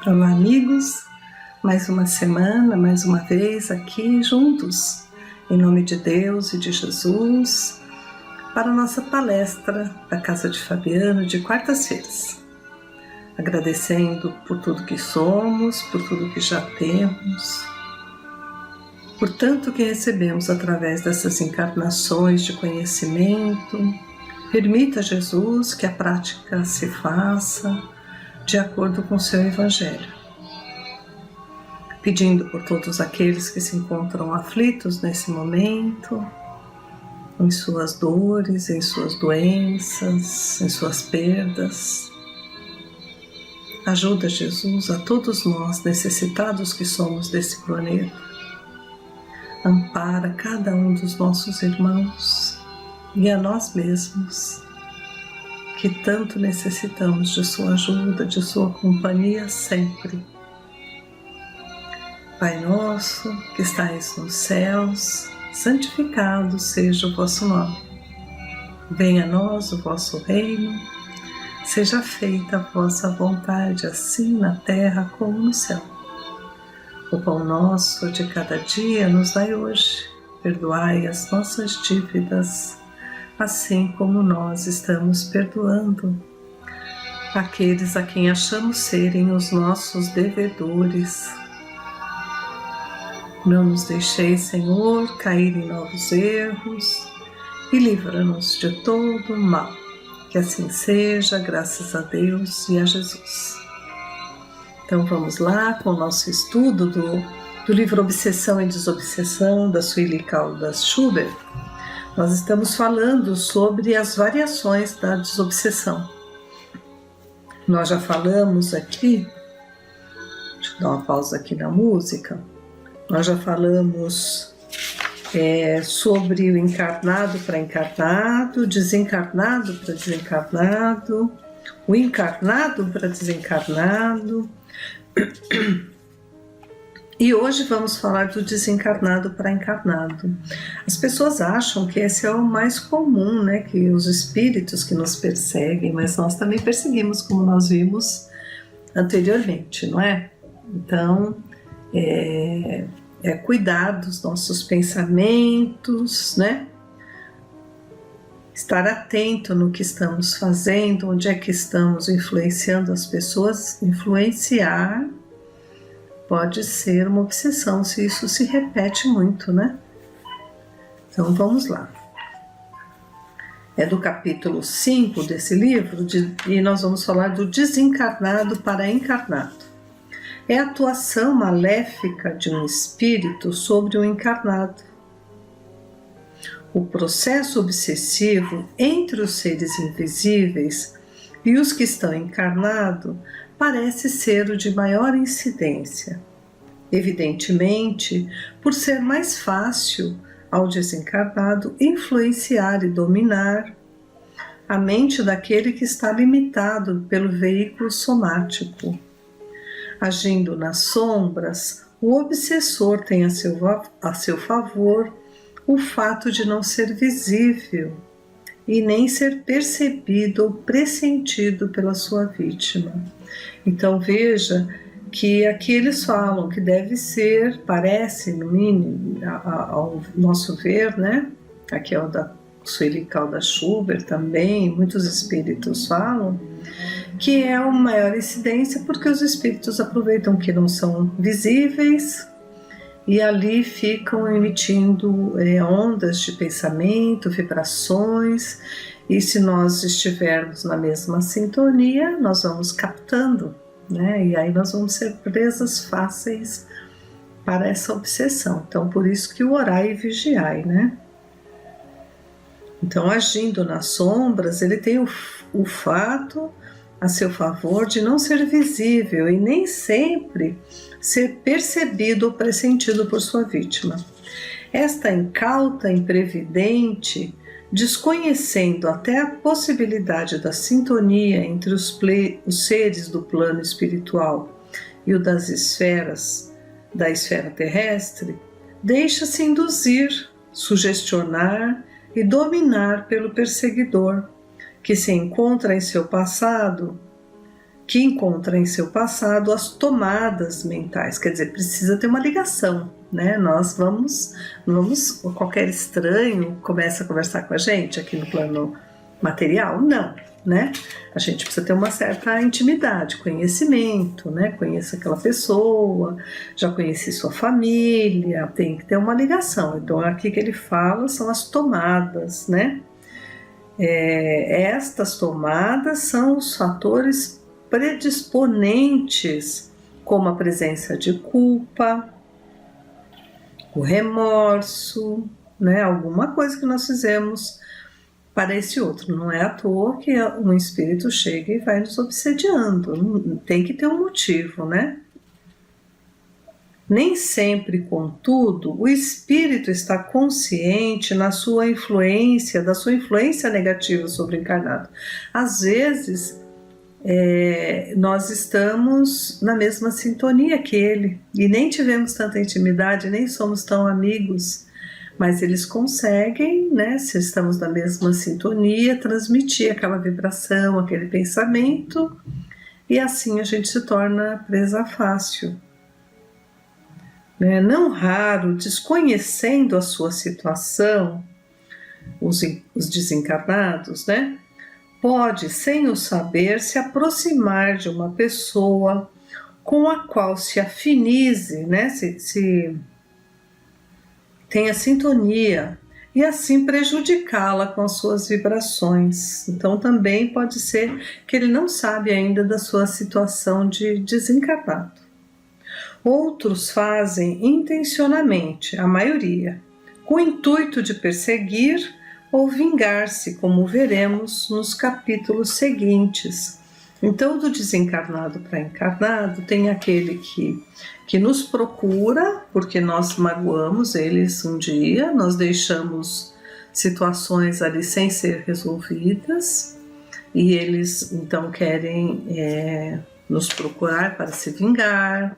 Olá, amigos, mais uma semana, mais uma vez aqui juntos, em nome de Deus e de Jesus, para a nossa palestra da Casa de Fabiano de quartas-feiras. Agradecendo por tudo que somos, por tudo que já temos, por tanto que recebemos através dessas encarnações de conhecimento. Permita, Jesus, que a prática se faça de acordo com o seu Evangelho. Pedindo por todos aqueles que se encontram aflitos nesse momento, em suas dores, em suas doenças, em suas perdas. Ajuda, Jesus, a todos nós necessitados que somos desse planeta. Ampara cada um dos nossos irmãos e a nós mesmos, que tanto necessitamos de sua ajuda, de sua companhia sempre. Pai nosso, que estais nos céus, santificado seja o vosso nome. Venha a nós o vosso reino, seja feita a vossa vontade, assim na terra como no céu. O pão nosso de cada dia nos dai hoje, perdoai as nossas dívidas, assim como nós estamos perdoando aqueles a quem achamos serem os nossos devedores. Não nos deixeis, Senhor, cair em novos erros e livra-nos de todo mal. Que assim seja, graças a Deus e a Jesus. Então vamos lá com o nosso estudo do livro Obsessão e Desobsessão, da Sueli Caldas Schubert. Nós estamos falando sobre as variações da desobsessão. Nós já falamos aqui, deixa eu dar uma pausa aqui na música, nós já falamos sobre o encarnado para encarnado, desencarnado para desencarnado, o encarnado para desencarnado. E hoje vamos falar do desencarnado para encarnado. As pessoas acham que esse é o mais comum, né? Que os espíritos que nos perseguem, mas nós também perseguimos, como nós vimos anteriormente, não é? Então, cuidar dos nossos pensamentos, né? Estar atento no que estamos fazendo, onde é que estamos influenciando as pessoas. Influenciar pode ser uma obsessão se isso se repete muito, né? Então vamos lá. É do capítulo 5 desse livro e nós vamos falar do desencarnado para encarnado. É a atuação maléfica de um espírito sobre o encarnado. O processo obsessivo entre os seres invisíveis e os que estão encarnados parece ser o de maior incidência, evidentemente por ser mais fácil ao desencarnado influenciar e dominar a mente daquele que está limitado pelo veículo somático. Agindo nas sombras, o obsessor tem a seu favor o fato de não ser visível e nem ser percebido ou pressentido pela sua vítima. Então veja que aqui eles falam que deve ser, parece no mínimo, ao nosso ver, né? Aqui é o da Sueli Caldas Schubert também, muitos espíritos falam, que é uma maior incidência porque os espíritos aproveitam que não são visíveis e ali ficam emitindo ondas de pensamento, vibrações, e se nós estivermos na mesma sintonia, nós vamos captando, né? E aí nós vamos ser presas fáceis para essa obsessão. Então, por isso que o orai e vigiai, né? Então, agindo nas sombras, ele tem o fato a seu favor de não ser visível e nem sempre ser percebido ou pressentido por sua vítima. Esta incauta, imprevidente, desconhecendo até a possibilidade da sintonia entre os seres do plano espiritual e o das esferas, da esfera terrestre, deixa-se induzir, sugestionar e dominar pelo perseguidor, que se encontra em seu passado que encontra em seu passado as tomadas mentais, quer dizer, precisa ter uma ligação, né? Nós vamos, qualquer estranho começa a conversar com a gente aqui no plano material, não, né? A gente precisa ter uma certa intimidade, conhecimento, né? Conheça aquela pessoa, já conheci sua família, tem que ter uma ligação. Então aqui que ele fala são as tomadas, né? Estas tomadas são os fatores predisponentes, como a presença de culpa, o remorso, né? Alguma coisa que nós fizemos para esse outro. Não é à toa que um espírito chega e vai nos obsediando. Tem que ter um motivo, né? Nem sempre, contudo, o espírito está consciente da sua influência negativa sobre o encarnado. Às vezes, nós estamos na mesma sintonia que ele e nem tivemos tanta intimidade, nem somos tão amigos, mas eles conseguem, né, se estamos na mesma sintonia, transmitir aquela vibração, aquele pensamento, e assim a gente se torna presa fácil. Não raro, desconhecendo a sua situação, os desencarnados, né, pode, sem o saber, se aproximar de uma pessoa com a qual se afinize, né, se tenha sintonia, e assim prejudicá-la com as suas vibrações. Então também pode ser que ele não sabe ainda da sua situação de desencarnado. Outros fazem intencionalmente, a maioria, com o intuito de perseguir ou vingar-se, como veremos nos capítulos seguintes. Então, do desencarnado para encarnado, tem aquele que nos procura, porque nós magoamos eles um dia, nós deixamos situações ali sem ser resolvidas, e eles então querem nos procurar para se vingar,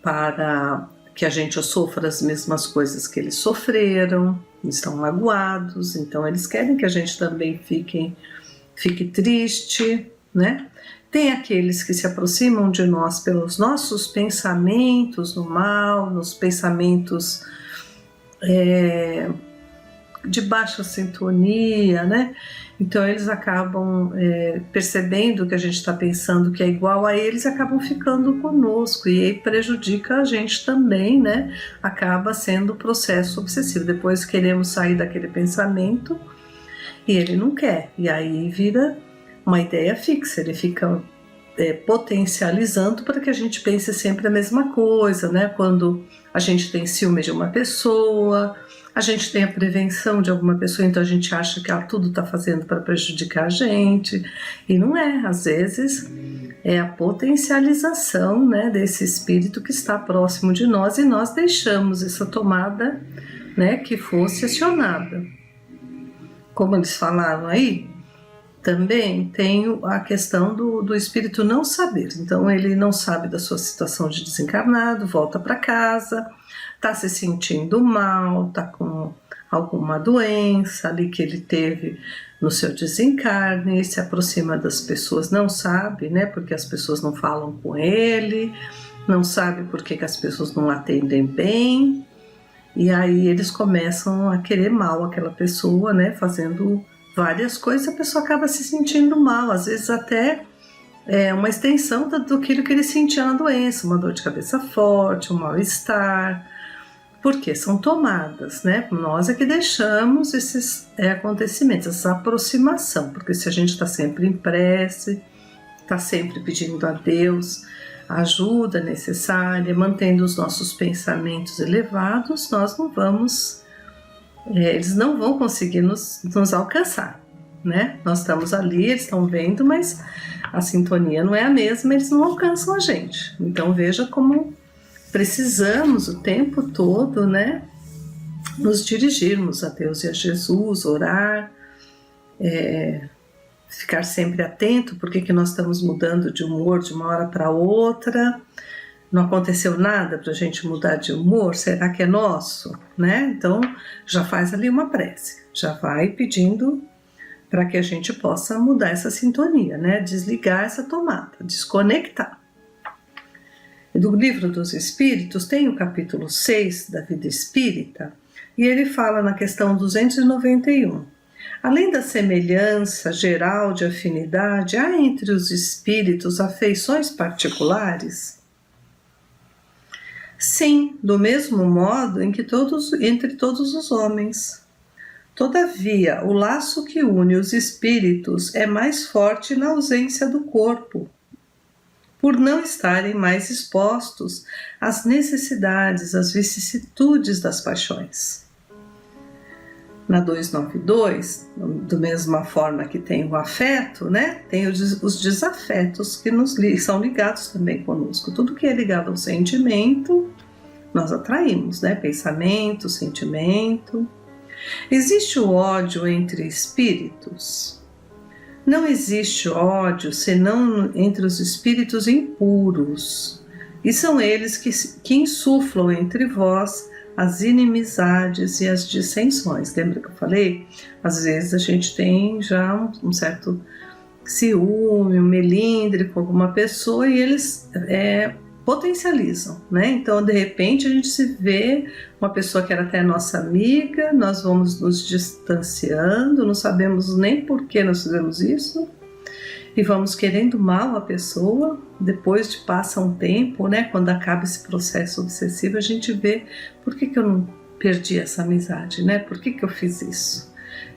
para que a gente sofra as mesmas coisas que eles sofreram, estão magoados, então eles querem que a gente também fique triste, né? Tem aqueles que se aproximam de nós pelos nossos pensamentos no mal, nos pensamentos de baixa sintonia, né? Então eles acabam percebendo que a gente está pensando que é igual a eles e acabam ficando conosco, e aí prejudica a gente também, né? Acaba sendo o processo obsessivo. Depois queremos sair daquele pensamento e ele não quer, e aí vira uma ideia fixa, ele fica potencializando para que a gente pense sempre a mesma coisa, né? Quando a gente tem ciúme de uma pessoa, a gente tem a prevenção de alguma pessoa, então a gente acha que ela tudo está fazendo para prejudicar a gente, e não é. Às vezes é a potencialização, né, desse espírito que está próximo de nós, e nós deixamos essa tomada, né, que fosse acionada. Como eles falaram aí, também tem a questão do espírito não saber. Então ele não sabe da sua situação de desencarnado, volta para casa, está se sentindo mal, está com alguma doença ali que ele teve no seu desencarne, se aproxima das pessoas, não sabe, né, porque as pessoas não falam com ele, não sabe por que as pessoas não atendem bem, e aí eles começam a querer mal aquela pessoa, né, fazendo várias coisas, a pessoa acaba se sentindo mal, às vezes até uma extensão do que ele sentia na doença, uma dor de cabeça forte, um mal-estar, porque são tomadas, né? Nós é que deixamos esses acontecimentos, essa aproximação, porque se a gente está sempre em prece, está sempre pedindo a Deus a ajuda necessária, mantendo os nossos pensamentos elevados, nós não vamos... eles não vão conseguir nos alcançar, né? Nós estamos ali, eles estão vendo, mas a sintonia não é a mesma, eles não alcançam a gente. Então veja como precisamos o tempo todo, né, nos dirigirmos a Deus e a Jesus, orar, ficar sempre atento, porque nós estamos mudando de humor de uma hora para outra. Não aconteceu nada para a gente mudar de humor? Será que é nosso? Né? Então já faz ali uma prece, já vai pedindo para que a gente possa mudar essa sintonia, né? Desligar essa tomada, desconectar. E do Livro dos Espíritos tem o capítulo 6 da vida espírita, e ele fala na questão 291. Além da semelhança geral de afinidade, há entre os espíritos afeições particulares? Sim, do mesmo modo em que entre todos os homens. Todavia, o laço que une os espíritos é mais forte na ausência do corpo, por não estarem mais expostos às necessidades, às vicissitudes das paixões. Na 292, da mesma forma que tem o afeto, né, tem os desafetos que são ligados também conosco. Tudo que é ligado ao sentimento, nós atraímos, né, pensamento, sentimento. Existe o ódio entre espíritos? Não existe ódio senão entre os espíritos impuros, e são eles que insuflam entre vós as inimizades e as dissensões. Lembra que eu falei? Às vezes a gente tem já um certo ciúme, um melindre com alguma pessoa e eles potencializam, né? Então, de repente, a gente se vê uma pessoa que era até nossa amiga, nós vamos nos distanciando, não sabemos nem por que nós fizemos isso, e vamos querendo mal a pessoa. Depois de passa um tempo, né, quando acaba esse processo obsessivo, a gente vê por que eu não perdi essa amizade, né? Por que eu fiz isso?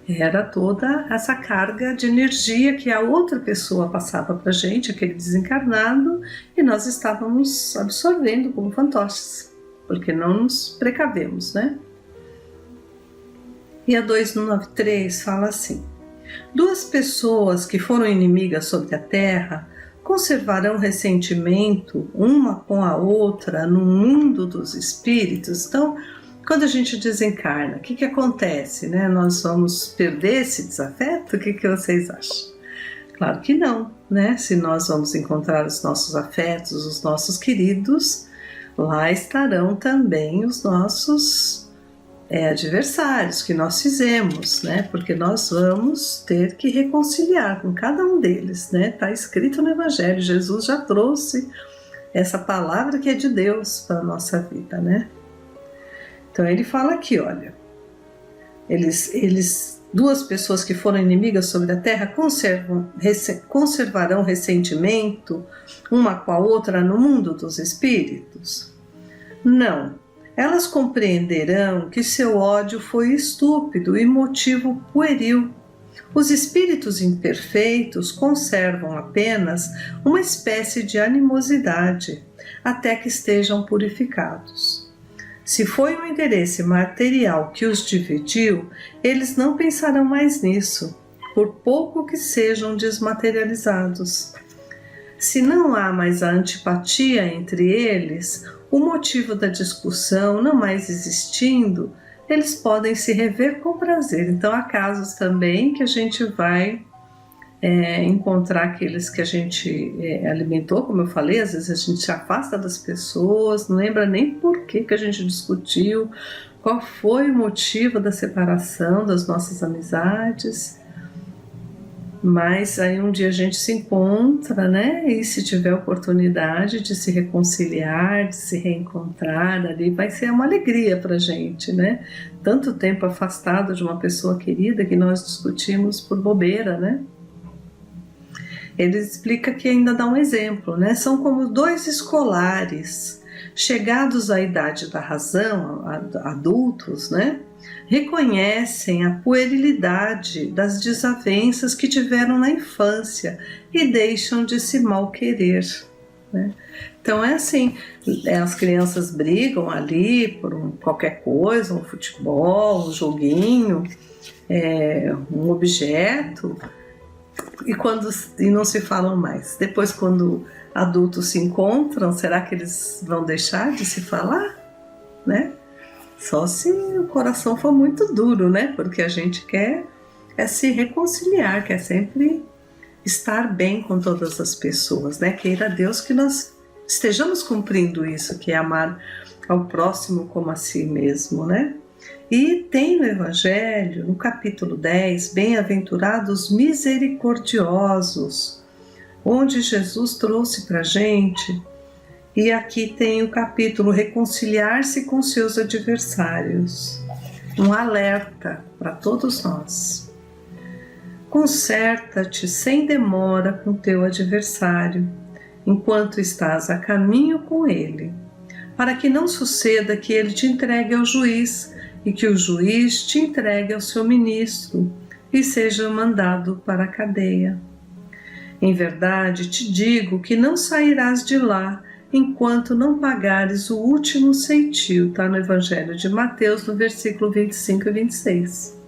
Era toda essa carga de energia que a outra pessoa passava pra gente, aquele desencarnado, e nós estávamos absorvendo como fantoches, porque não nos precavemos, né? E a 293 fala assim: duas pessoas que foram inimigas sobre a terra conservarão ressentimento uma com a outra no mundo dos espíritos? Então, quando a gente desencarna, o que acontece, né? Nós vamos perder esse desafeto? O que vocês acham? Claro que não, né? Se nós vamos encontrar os nossos afetos, os nossos queridos, lá estarão também os nossos adversários que nós fizemos, né? Porque nós vamos ter que reconciliar com cada um deles, né? Está escrito no Evangelho, Jesus já trouxe essa palavra que é de Deus para a nossa vida, né? Então ele fala aqui, olha, duas pessoas que foram inimigas sobre a terra conservarão ressentimento uma com a outra no mundo dos espíritos? Não. Elas compreenderão que seu ódio foi estúpido e motivo pueril. Os espíritos imperfeitos conservam apenas uma espécie de animosidade, até que estejam purificados. Se foi um interesse material que os dividiu, eles não pensarão mais nisso, por pouco que sejam desmaterializados. Se não há mais a antipatia entre eles, o motivo da discussão não mais existindo, eles podem se rever com prazer. Então há casos também que a gente vai encontrar aqueles que a gente alimentou, como eu falei, às vezes a gente se afasta das pessoas, não lembra nem por que a gente discutiu, qual foi o motivo da separação das nossas amizades. Mas aí um dia a gente se encontra, né? E se tiver oportunidade de se reconciliar, de se reencontrar ali, vai ser uma alegria pra gente, né? Tanto tempo afastado de uma pessoa querida que nós discutimos por bobeira, né? Ele explica que ainda dá um exemplo, né? São como dois escolares, chegados à idade da razão, adultos, né? Reconhecem a puerilidade das desavenças que tiveram na infância e deixam de se malquerer, né? Então é assim, as crianças brigam ali por qualquer coisa, um futebol, um joguinho, um objeto, e não se falam mais. Depois, quando adultos se encontram, será que eles vão deixar de se falar, né? Só se o coração for muito duro, né? Porque a gente quer se reconciliar, quer sempre estar bem com todas as pessoas, né? Queira Deus que nós estejamos cumprindo isso, que é amar ao próximo como a si mesmo, né? E tem no Evangelho, no capítulo 10, bem-aventurados misericordiosos, onde Jesus trouxe para a gente, e aqui tem o capítulo reconciliar-se com seus adversários, um alerta para todos nós. Conserta-te sem demora com teu adversário, enquanto estás a caminho com ele, para que não suceda que ele te entregue ao juiz e que o juiz te entregue ao seu ministro e seja mandado para a cadeia. Em verdade te digo que não sairás de lá enquanto não pagares o último ceitil. Está no Evangelho de Mateus, no versículo 25 e 26.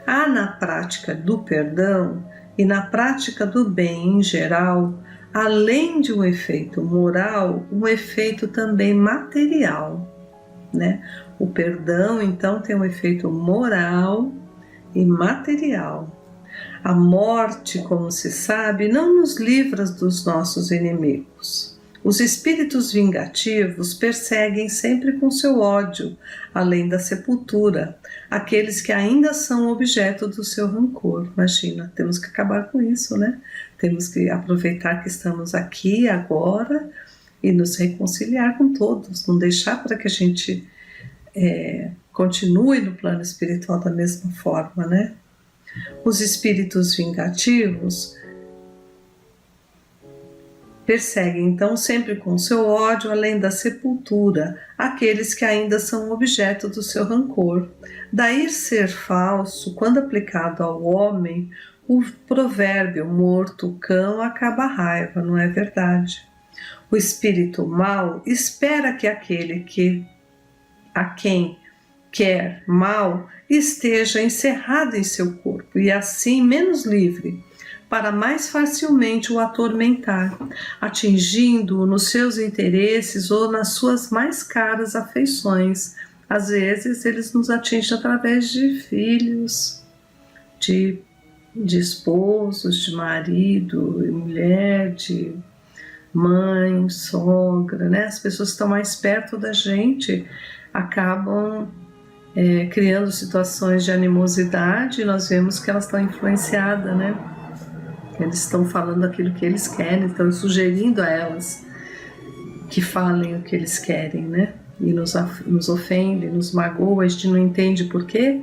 Há na prática do perdão e na prática do bem em geral, além de um efeito moral, um efeito também material, né? O perdão, então, tem um efeito moral e material. A morte, como se sabe, não nos livra dos nossos inimigos. Os espíritos vingativos perseguem sempre com seu ódio, além da sepultura, aqueles que ainda são objeto do seu rancor. Imagina, temos que acabar com isso, né? Temos que aproveitar que estamos aqui agora e nos reconciliar com todos, não deixar para que a gente continue no plano espiritual da mesma forma, né? Os espíritos vingativos perseguem então sempre com seu ódio, além da sepultura, aqueles que ainda são objeto do seu rancor. Daí ser falso, quando aplicado ao homem, o provérbio morto o cão acaba a raiva, não é verdade? O espírito mau espera que aquele a quem quer mal esteja encerrado em seu corpo e assim menos livre, para mais facilmente o atormentar, atingindo-o nos seus interesses ou nas suas mais caras afeições. Às vezes eles nos atingem através de filhos, de esposos, de marido e mulher, de mãe, sogra, né? As pessoas que estão mais perto da gente acabam criando situações de animosidade, e nós vemos que elas estão influenciadas, né? Eles estão falando aquilo que eles querem, estão sugerindo a elas que falem o que eles querem, né? E nos ofende, nos magoa, a gente não entende por quê.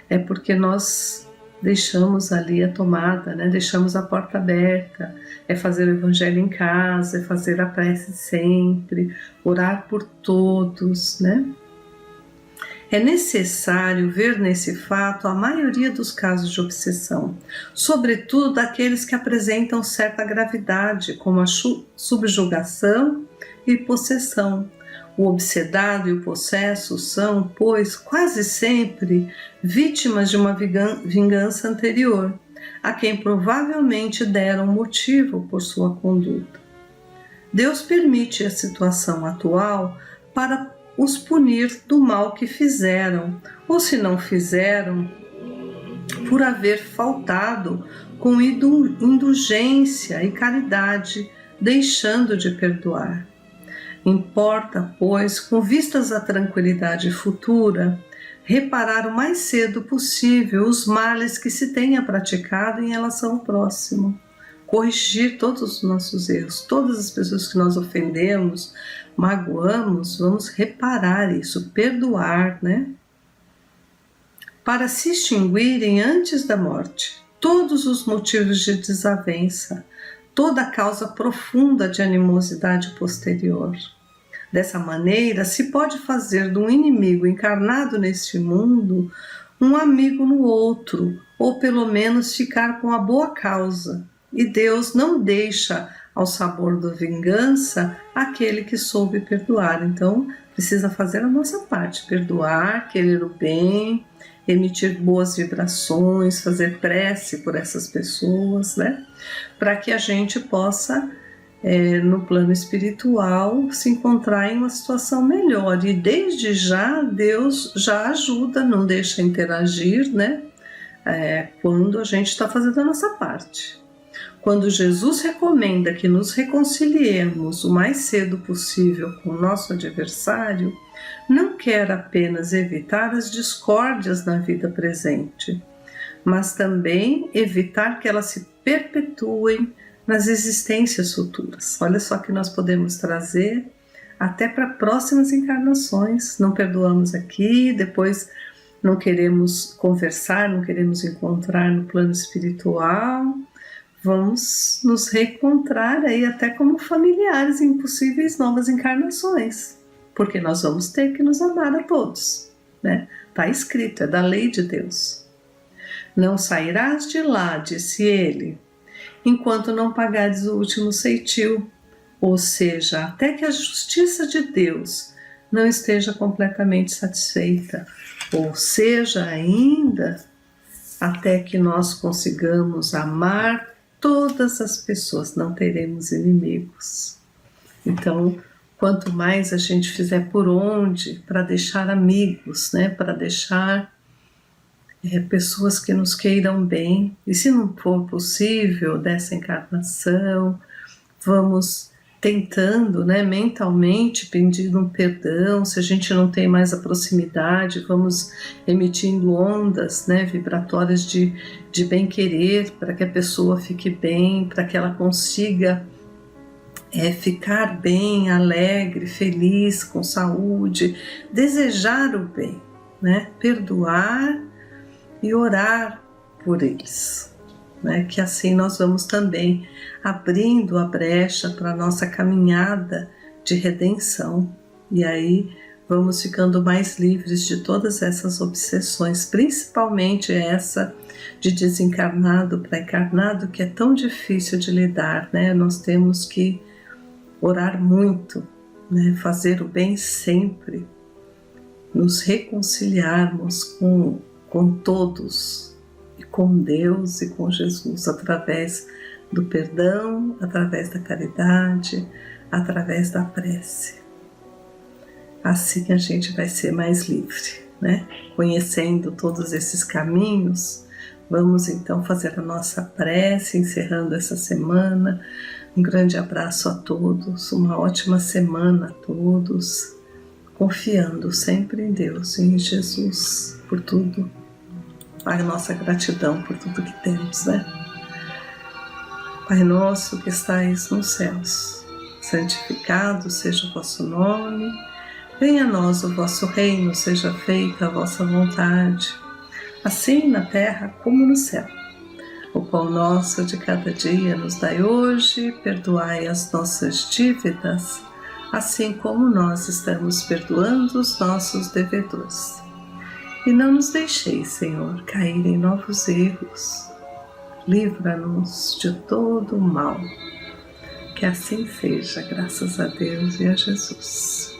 É porque nós deixamos ali a tomada, né? Deixamos a porta aberta. É fazer o evangelho em casa, é fazer a prece sempre, orar por todos, né? É necessário ver nesse fato a maioria dos casos de obsessão, sobretudo daqueles que apresentam certa gravidade, como a subjugação e possessão. O obsedado e o possesso são, pois, quase sempre vítimas de uma vingança anterior, a quem provavelmente deram motivo por sua conduta. Deus permite a situação atual para os punir do mal que fizeram, ou se não fizeram, por haver faltado com indulgência e caridade, deixando de perdoar. Importa, pois, com vistas à tranquilidade futura, reparar o mais cedo possível os males que se tenha praticado em relação ao próximo, corrigir todos os nossos erros, todas as pessoas que nós ofendemos, magoamos, vamos reparar isso, perdoar, né? Para se extinguirem antes da morte todos os motivos de desavença, toda a causa profunda de animosidade posterior. Dessa maneira, se pode fazer de um inimigo encarnado neste mundo um amigo no outro, ou pelo menos ficar com a boa causa. E Deus não deixa ao sabor da vingança aquele que soube perdoar. Então, precisa fazer a nossa parte, perdoar, querer o bem, emitir boas vibrações, fazer prece por essas pessoas, né? Para que a gente possa, no plano espiritual, se encontrar em uma situação melhor. E desde já, Deus já ajuda, não deixa interagir, né? Quando a gente está fazendo a nossa parte. Quando Jesus recomenda que nos reconciliemos o mais cedo possível com o nosso adversário, não quer apenas evitar as discórdias na vida presente, mas também evitar que elas se perpetuem nas existências futuras. Olha só que nós podemos trazer até para próximas encarnações. Não perdoamos aqui, depois não queremos conversar, não queremos encontrar no plano espiritual. Vamos nos reencontrar aí até como familiares em possíveis novas encarnações, porque nós vamos ter que nos amar a todos, né? Está escrito, é da lei de Deus. Não sairás de lá, disse ele, enquanto não pagares o último ceitil, ou seja, até que a justiça de Deus não esteja completamente satisfeita, ou seja, ainda, até que nós consigamos amar todas as pessoas, não teremos inimigos. Então, quanto mais a gente fizer por onde para deixar amigos, né, para deixar pessoas que nos queiram bem, e se não for possível dessa encarnação, vamos tentando, né, mentalmente pedindo um perdão. Se a gente não tem mais a proximidade, vamos emitindo ondas, né, vibratórias de bem-querer para que a pessoa fique bem, para que ela consiga ficar bem, alegre, feliz, com saúde, desejar o bem, né, perdoar e orar por eles, né? Que assim nós vamos também abrindo a brecha para a nossa caminhada de redenção, e aí vamos ficando mais livres de todas essas obsessões, principalmente essa de desencarnado para encarnado, que é tão difícil de lidar, né? Nós temos que orar muito, né? Fazer o bem sempre, nos reconciliarmos com todos, e com Deus e com Jesus, através do perdão, através da caridade, através da prece. Assim a gente vai ser mais livre, né? Conhecendo todos esses caminhos, vamos então fazer a nossa prece, encerrando essa semana. Um grande abraço a todos, uma ótima semana a todos, confiando sempre em Deus e em Jesus por tudo. A nossa gratidão por tudo que temos, né? Pai nosso que estais nos céus, santificado seja o vosso nome, venha a nós o vosso reino, seja feita a vossa vontade, assim na terra como no céu. O pão nosso de cada dia nos dai hoje, perdoai as nossas dívidas, assim como nós estamos perdoando os nossos devedores. E não nos deixeis, Senhor, cair em novos erros. Livra-nos de todo o mal. Que assim seja, graças a Deus e a Jesus.